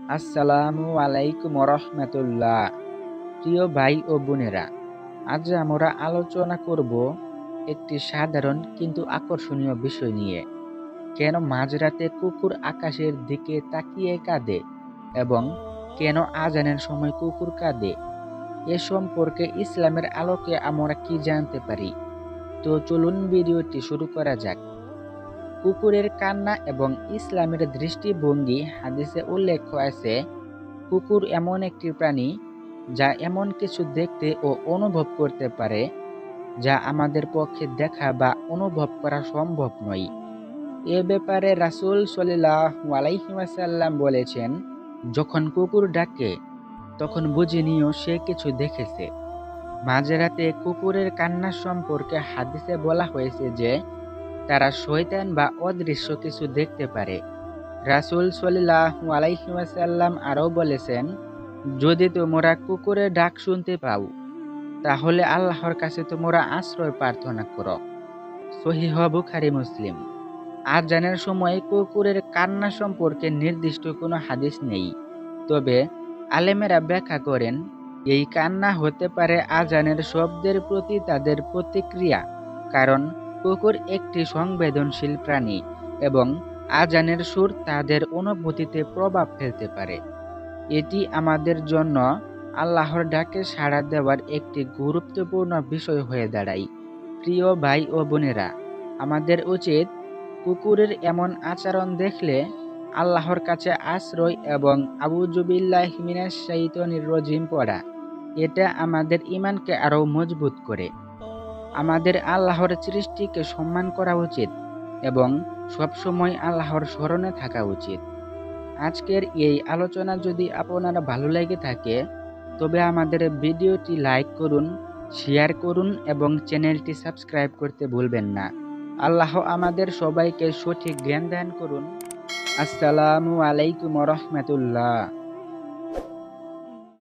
আসসালামু আলাইকুম রহমতুল্লাহ। প্রিয় ভাই ও বোনেরা, আজ আমরা আলোচনা করব একটি সাধারণ কিন্তু আকর্ষণীয় বিষয় নিয়ে। কেন মাঝরাতে কুকুর আকাশের দিকে তাকিয়ে কাঁদে এবং কেন আজানের সময় কুকুর কাঁদে, এ সম্পর্কে ইসলামের আলোকে আমরা কি জানতে পারি। তো চলুন ভিডিওটি শুরু করা যাক। কুকুরের কান্না এবং ইসলামের দৃষ্টিভঙ্গি। হাদিসে উল্লেখ আছে, কুকুর এমন একটি প্রাণী যা এমন কিছু দেখতে ও অনুভব করতে পারে যা আমাদের পক্ষে দেখা বা অনুভব করা সম্ভব নয়। এ ব্যাপারে রাসূল সাল্লাল্লাহু আলাইহি ওয়াসাল্লাম বলেছেন, যখন কুকুর ডাকে তখন বুঝে নিও সে কিছু দেখেছে। মাঝরাতে কুকুরের কান্না সম্পর্কে হাদিসে বলা হয়েছে যে তারা শয়তান বা অদৃশ্য কিছু দেখতে পারে। রাসূল সাল্লাল্লাহু আলাইহি ওয়াসাল্লাম আরও বলেছেন, যদি তোমরা কুকুরের ডাক শুনতে পাও তাহলে আল্লাহর কাছে তোমরা আশ্রয় প্রার্থনা করো। সহিহ বুখারী মুসলিম। আযানের সময় কুকুরের কান্না সম্পর্কে নির্দিষ্ট কোনো হাদিস নেই, তবে আলেমেরা ব্যাখ্যা করেন এই কান্না হতে পারে আযানের শব্দের প্রতি তাদের প্রতিক্রিয়া, কারণ কুকুর একটি সংবেদনশীল প্রাণী এবং আযানের সুর তাদের অনুভূতিতে প্রভাব ফেলতে পারে। এটি আমাদের জন্য আল্লাহর ডাকে সাড়া দেওয়ার একটি গুরুত্বপূর্ণ বিষয় হয়ে দাঁড়ায়। প্রিয় ভাই ও বোনেরা, আমাদের উচিত কুকুরের এমন আচরণ দেখলে আল্লাহর কাছে আশ্রয় এবং আউযু বিল্লাহি মিনাশ শাইতানির রাজিম পড়া। এটা আমাদের ঈমানকে আরও মজবুত করে। আমাদের আল্লাহর সৃষ্টিকে সম্মান করা উচিত এবং সবসময় আল্লাহর স্মরণে থাকা উচিত। আজকের এই আলোচনা যদি আপনার ভালো লেগে থাকে তবে আমাদের ভিডিওটি লাইক করুন, শেয়ার করুন এবং চ্যানেলটি সাবস্ক্রাইব করতে ভুলবেন না। আল্লাহ আমাদের সবাইকে সঠিক জ্ঞান দান করুন। আসসালামু আলাইকুম রহমতুল্লাহ।